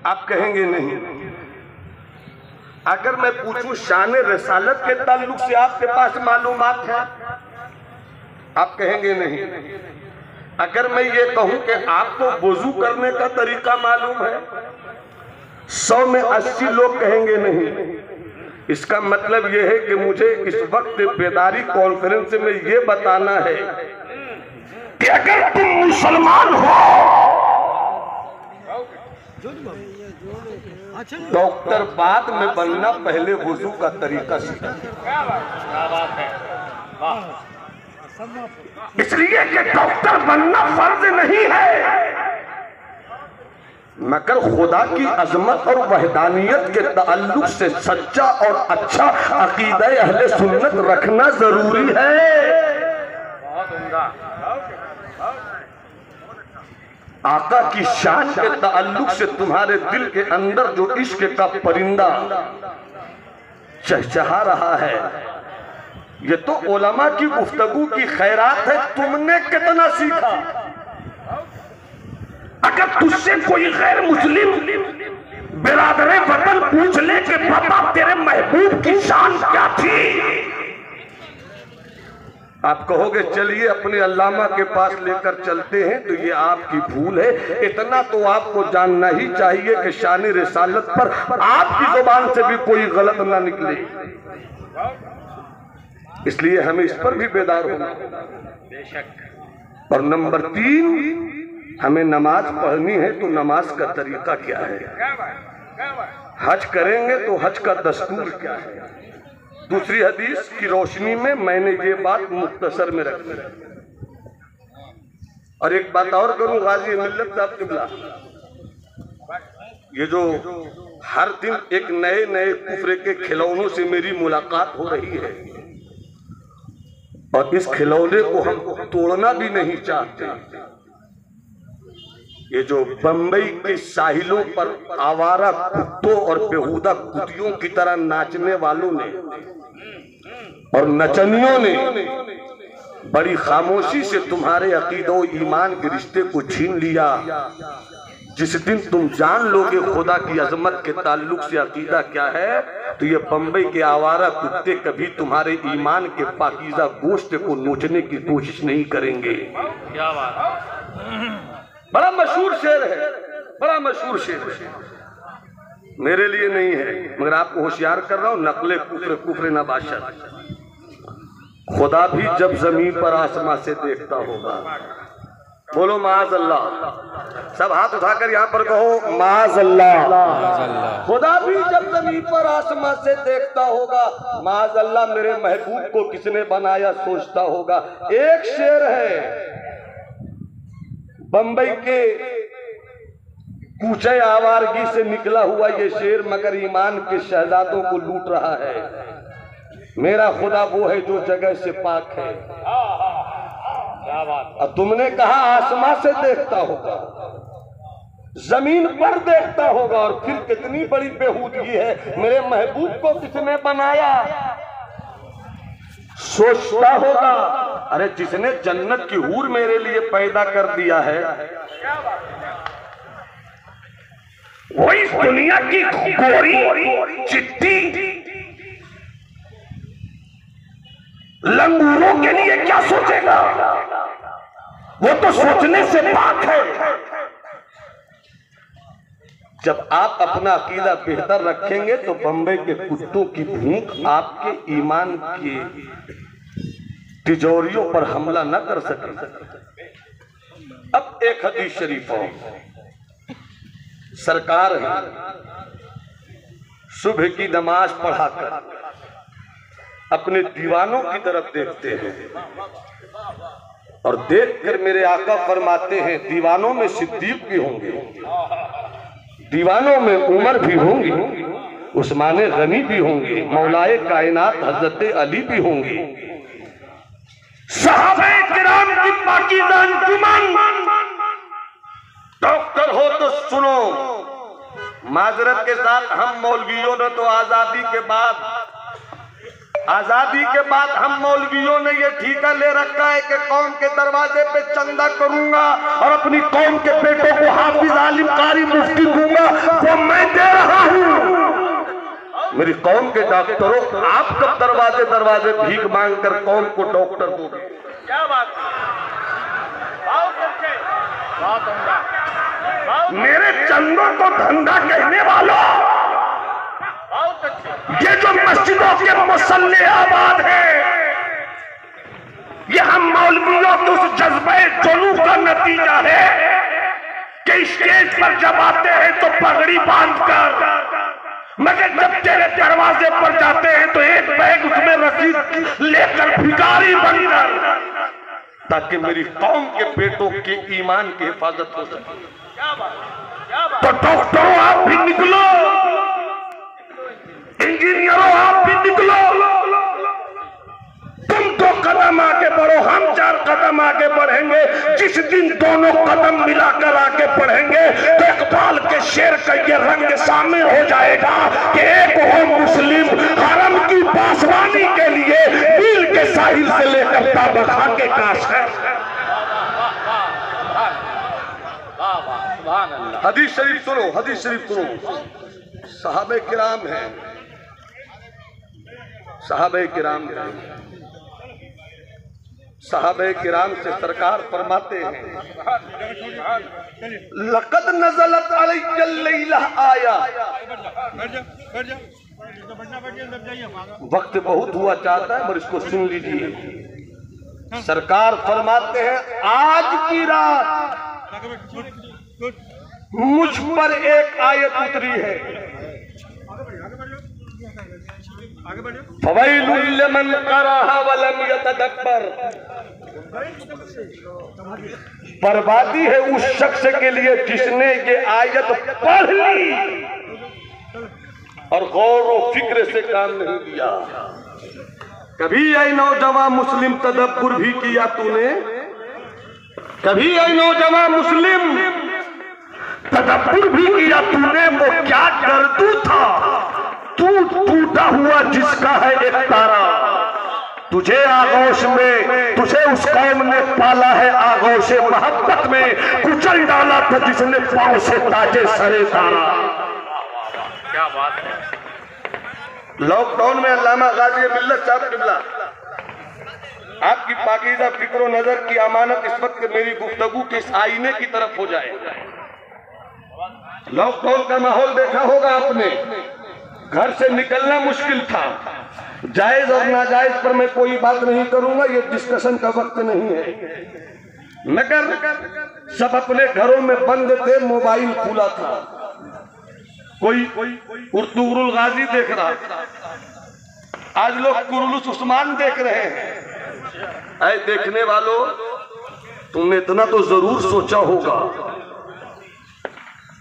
आप कहेंगे नहीं। अगर मैं पूछूं शान रिसालत के ताल्लुक से आपके पास मालूमात है, आप कहेंगे नहीं। अगर मैं ये कहूं कि आपको वुजू करने का तरीका मालूम है, 100 में 80 लोग कहेंगे नहीं। इसका मतलब यह है कि मुझे इस वक्त बेदारी कॉन्फ्रेंस में ये बताना है कि अगर तुम मुसलमान हो, डॉक्टर बाद में बनना, पहले वुजू का तरीका सीखा। इसलिए कि डॉक्टर बनना फर्ज नहीं है, मगर खुदा की अजमत और वहदानियत के ताल्लुक से सच्चा और अच्छा अकीदा अहले सुन्नत रखना जरूरी है। आका की शान के ताल्लुक से तुम्हारे दिल के अंदर जो इश्क का परिंदा चहचहा रहा है, ये तो उलमा की गुफ्तगू की खैरात है। तुमने कितना सीखा? अगर तुझसे कोई गैर मुस्लिम बिरादरे वतन पूछ ले कि बता तेरे महबूब की शान क्या थी, आप कहोगे चलिए अपने अल्लामा के पास लेकर चलते हैं, तो ये आपकी भूल है। इतना तो आपको जानना ही चाहिए कि शान रिसालत पर आपकी जुबान से भी कोई गलत ना निकले। इसलिए हमें इस पर भी बेदार होना। और नंबर 3, हमें नमाज पढ़नी है तो नमाज का तरीका क्या है? हज करेंगे तो हज का दस्तूर क्या है? दूसरी हदीस की रोशनी में मैंने ये बात मुख्तसर में रखी। और एक बात और करूं, गाजी मिल्लत साहब किबला, ये जो हर दिन एक नए नए कुफरे के खिलौनों से मेरी मुलाकात हो रही है, और इस खिलौने को हम तोड़ना भी नहीं चाहते। ये जो बंबई के साहिलों पर आवारा कुत्तों और बेहुदा कुतियों की तरह नाचने वालों ने और नचनियों ने बड़ी खामोशी से तुम्हारे अकीदो ईमान के रिश्ते को छीन लिया। जिस दिन तुम जान लोगे खुदा की अजमत के ताल्लुक से अकीदा क्या है, तो ये बंबई के आवारा कुत्ते कभी तुम्हारे ईमान के पाकीज़ा गोश्त को नोचने की कोशिश नहीं करेंगे। क्या बात! बड़ा मशहूर शेर है, बड़ा मशहूर शेर है, मेरे लिए नहीं है मगर आपको होशियार कर रहा हूं। नकले कुफर कुफर नबाशत, खुदा भी जब जमीन पर आसमां से देखता होगा, बोलो माज़ अल्लाह। सब हाथ उठाकर यहाँ पर कहो माज़ अल्लाह। खुदा भी जब जमीन पर आसमां से देखता होगा, माज़ अल्लाह मेरे महबूब को किसने बनाया सोचता होगा। एक शेर है बंबई के कूचे आवारगी से निकला हुआ ये शेर, मगर ईमान के शहजादों को लूट रहा है। मेरा खुदा वो है जो जगह से पाक है। अब तुमने कहा आसमां से देखता होगा, जमीन पर देखता होगा, और फिर कितनी बड़ी बेहूदगी है। मेरे महबूब को किसने बनाया सोचता होगा। अरे जिसने जन्नत की हूर मेरे लिए पैदा कर दिया है, वो इस दुनिया की गोरी चिट्टी लंगूरों के लिए क्या सोचेगा? वो तो सोचने से पाक है। जब आप अपना अकीदा बेहतर रखेंगे तो बंबई के कुत्तों की भूख आपके ईमान की तिजोरियों पर हमला न कर सके। अब एक हदीस शरीफ हो, सरकार है सुबह की नमाज पढ़ाकर अपने दीवानों की तरफ देखते हैं, और देखकर मेरे आका फरमाते हैं दीवानों में सिद्दीक भी होंगे, दीवानों में उमर भी होंगी, उस्मान गनी भी होंगे, मौलाए कायनात हजरत अली भी होंगी, सहाबे किराम की पाकीज़ा अंजुमन। डॉक्टर हो तो सुनो, माजरत के साथ हम मौलवियों ने तो आजादी के बाद हम मौलवियों ने ये ठीका ले रखा है कि कौम के दरवाजे पे चंदा करूंगा और अपनी कौम के बेटों को हाफिज आलिम कारी मुफ्ती दूंगा। वो मेरी कौम के डॉक्टरों, आप कब दरवाजे दरवाजे भीख मांग कर कौम को डॉक्टर दोगे? क्या बात, बहुत उम्दा। मेरे चंदों को धंधा कहने वालों, बहुत अच्छे। ये जो मस्जिदों के मुसल्ले आबाद है, ये हम मौलवियों के उस जज्बे जुनून का नतीजा है कि स्टेज पर जब आते हैं तो पगड़ी बांधकर, मगर जब तेरे दरवाजे पर जाते हैं तो एक बैग उसमें रसीद लेकर भिखारी बनकर, ताकि मेरी कौम के बेटों के ईमान की हिफाजत हो सके। क्या बात, क्या बात। तो डॉक्टरों आप भी निकलो, इंजीनियरों आप भी निकलो, तुम 2 कदम आगे बढ़ो, हम 4 कदम आगे बढ़ेंगे। जिस दिन दोनों कदम मिलाकर आगे बढ़ेंगे तो इकबाल के शेर का ये रंग सामने हो जाएगा कि एक हो मुस्लिम हरम की बासवानी के लिए नील के साहिल से लेकर ताबखा के काश है। हदीस शरीफ सुनो, हदीस शरीफ सुनो। सहाबे किराम हैं, सहाबे किराम हैं, सहाबे किराम से सरकार फरमाते हैं, लक़द नज़लत अलैया लैला आया। वक्त बहुत हुआ चाहता है, पर इसको सुन लीजिए। सरकार फरमाते हैं, आज की रात मुझ पर एक आयत उतरी है, फवैलुल लिमन क़रअहा वलम यतदब्बर। बर्बादी है उस शख्स के लिए जिसने ये आयत पढ़ ली और गौर व फिक्र से काम नहीं लिया। कभी ऐ नौजवान मुस्लिम तदब्बुर भी किया तूने? कभी ऐ नौजवान मुस्लिम तदब्बुर भी किया तूने? वो क्या गर्दू था, तू टूटा हुआ जिसका है एक तारा। तुझे आगोश में, तुझे उस कौम ने पाला है आगोश मोहब्बत में, कुचल डाला था जिसने पांव से ताजे सरे तारा। क्या बात है। लॉकडाउन में अल्लामा गाजी मिल्लत साहब किबला, आपकी पाकीज़ा फिक्र नजर की अमानत इस वक्त मेरी गुफ्तगू के इस आईने की तरफ हो जाए। लॉकडाउन का माहौल देखा होगा आपने, घर से निकलना मुश्किल था। जायज और नाजायज पर मैं कोई बात नहीं करूंगा, ये डिस्कशन का वक्त नहीं है, मगर सब अपने घरों में बंद थे, मोबाइल खुला था। कोई उर्तुगरुल गाजी देख रहा था, आज लोग कुरुलुस उस्मान देख रहे हैं। ऐ देखने वालों, तुमने इतना तो जरूर सोचा होगा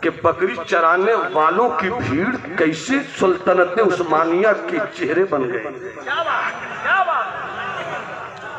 कि बकरी चराने वालों की भीड़ कैसे सुल्तानत उस्मानिया के चेहरे बन गए। क्या बात, क्या बात,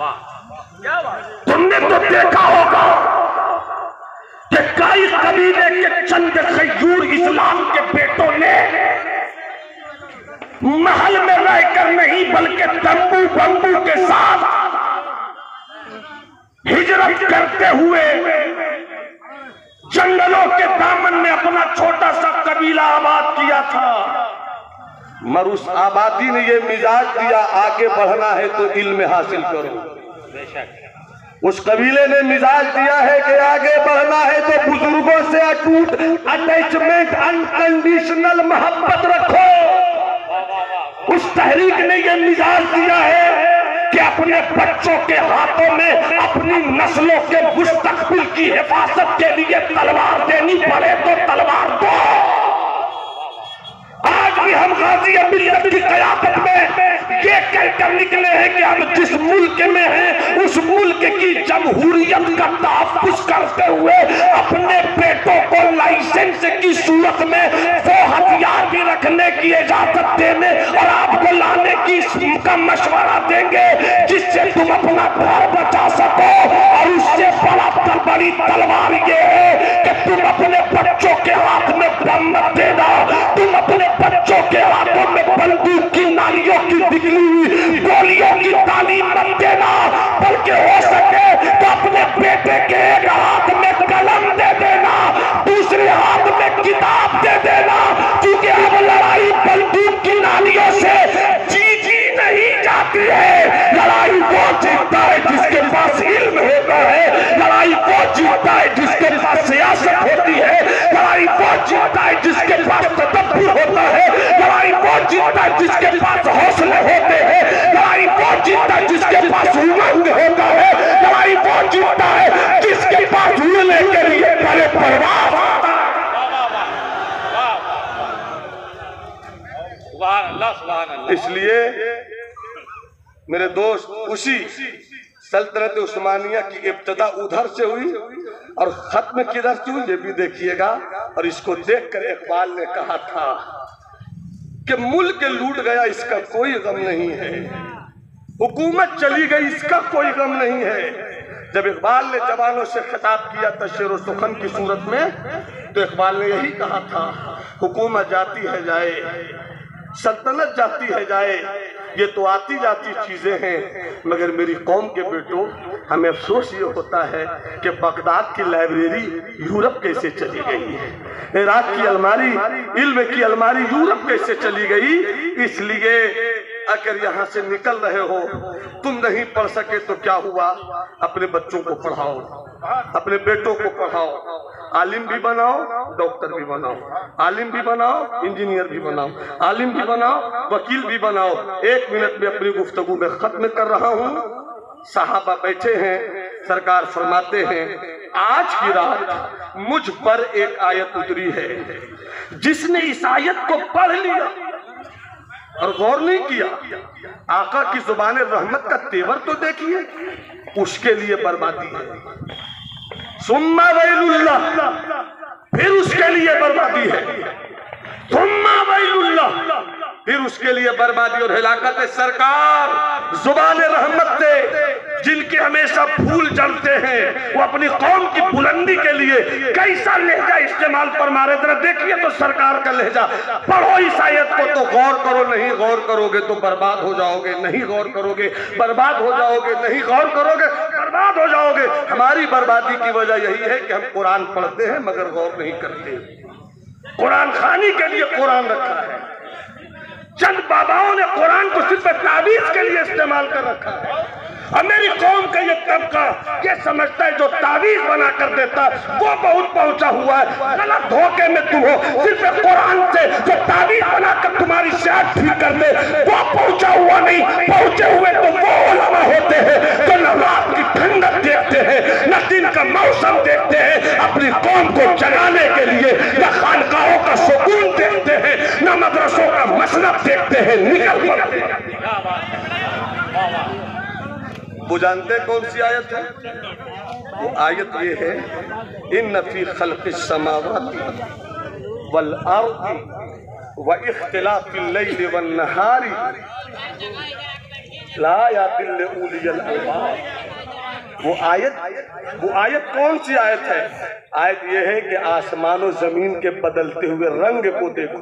वाह, क्या बात। तुमने तो देखा होगा कि कई कबीले के चंद खयूर इस्लाम के बेटों ने महल में रहकर नहीं बल्कि तंबू बंबू के साथ हिजरत करते हुए जंगलों के दामन में अपना छोटा सा कबीला आबाद किया था। मगर उस आबादी ने ये मिजाज दिया, आगे बढ़ना है तो इल्म हासिल करो। उस कबीले ने मिजाज दिया है कि आगे बढ़ना है तो बुजुर्गों से अटूट अटैचमेंट, अनकंडीशनल मोहब्बत रखो। उस तहरीक ने ये मिजाज दिया है कि अपने बच्चों के हाथों में अपनी नस्लों के मुस्तकबिल की हिफाजत के लिए तलवार देनी पड़े तो तलवार दो। आज भी हम गाजी मिल्लत की क़यादत में ये कहकर निकले हैं कि हम जिस मुल्क में हैं उस मुल्क की जमहूरियत का तहफ़्फ़ुज़ करते हुए अपने बेटों को लाइसेंस की सूरत में वो हथियार भी रखने की इजाजत देने और आपको लाने की का मशवरा देंगे जिससे तुम अपना घर बचा सको। और उससे बड़ी तलवार ये है कि तुम अपने बच्चों के हाथ में बम मत देना, तुम अपने बच्चों के हाथों में बंदूक की नालियों की निकली हुई गोलियों की तालीम मत देना, बल्कि हो सके तो अपने बेटे के एक हाथ में कलम दे देना, दूसरे हाथ में किताब दे देना, क्योंकि अब लड़ाई बंदूक की नाली जीतता है जिसके पास इल्म होता है, लड़ाई वो जीतता है जिसके पास सियासत होती है, लड़ाई वो जीतता है जिसके पास तदब्बुर होता है, लड़ाई वो जीतता है जिसके पास हौसले होते हैं, लड़ाई वो जीतता है जिसके पास उमंग होता है, लड़ाई वो जीतता है जिसके पास उड़ने के लिए बड़े परवाह होता है। इसलिए मेरे दोस्त, उसी सल्तनत उस्मानिया की इब्तिदा उधर से हुई और खत्म किधर से हुई ये भी देखिएगा। और इसको देखकर इकबाल ने कहा था कि मुल्क लूट गया इसका कोई गम नहीं है, हुकूमत चली गई इसका कोई गम नहीं है। जब इकबाल ने जवानों से खिताब किया था शेर सुखन की सूरत में, तो इकबाल ने यही कहा था, हुकूमत जाती है जाए, सल्तनत जाती है जाए, ये तो आती जाती चीजें हैं, मगर मेरी कौम के बेटों हमें अफसोस ये होता है कि बगदाद की लाइब्रेरी यूरोप कैसे चली गई है, इराक की अलमारी, इल्म की अलमारी यूरोप कैसे चली गई। इसलिए अगर यहाँ से निकल रहे हो, तुम नहीं पढ़ सके तो क्या हुआ, अपने बच्चों को पढ़ाओ, अपने बेटों को पढ़ाओ, आलिम भी बनाओ, डॉक्टर भी बनाओ, आलिम भी बनाओ, इंजीनियर भी बनाओ, आलिम भी बनाओ, वकील भी बनाओ। 1 मिनट में अपनी गुफ्तगू में खत्म कर रहा हूँ। साहबा बैठे हैं, सरकार फरमाते हैं, आज की रात मुझ पर एक आयत उतरी है, जिसने इस आयत को पढ़ लिया और गौर नहीं किया, आका की जुबान रहमत का तेवर तो देखिए, उसके लिए बर्बादी है। सुम्मा वैलुल्लाह, फिर उसके लिए बर्बादी है, सुम्मा वैलुल्लाह, फिर उसके लिए बर्बादी और हिलाकत है। सरकार जुबान रहमत से जिनके हमेशा फूल जलते हैं, वो अपनी कौम की बुलंदी के लिए कैसा लहजा इस्तेमाल पर मारे, जरा देखिए तो सरकार का लहजा। पढ़ो इस आयत को तो गौर करो, नहीं गौर करोगे तो बर्बाद हो जाओगे, नहीं गौर करोगे बर्बाद हो जाओगे, नहीं गौर करोगे बर्बाद हो जाओगे। हमारी बर्बादी की वजह यही है कि हम कुरान पढ़ते हैं मगर गौर नहीं करते। कुरान खानी के लिए कुरान रखा है, चंद बाबाओं ने कुरान को सिर्फ ताबीज के लिए इस्तेमाल कर रखा है। और मेरी कौम का ये तबका ये समझता है जो ताबीज बना कर देता वो बहुत पहुंचा हुआ है। गलत धोखे में तुम हो, सिर्फ कुरान से जो ताबीज बनाकर तुम्हारी सेहत ठीक कर दे वो पहुंचा हुआ नहीं। पहुंचे हुए तो वो उलमा होते हैं जो न रात की ठंडक देखते हैं, न दिन का मौसम देखते हैं, अपनी कौम को जगाने के लिए न खानकाहों का सुकून देखते हैं, न मदरसों का मसलब देखते हैं, निकल पड़ते हैं। वो जानते कौन सी आयत है? वो आयत ये है, इन्न फी खल्क़िस समावाति वल अर्दि व इख्तिलाफिल लैलि वन नहारी लायातिल लिउलिल अलबाब। वो आयत कौन सी आयत है? आयत ये है कि आसमान और जमीन के बदलते हुए रंग को देखो।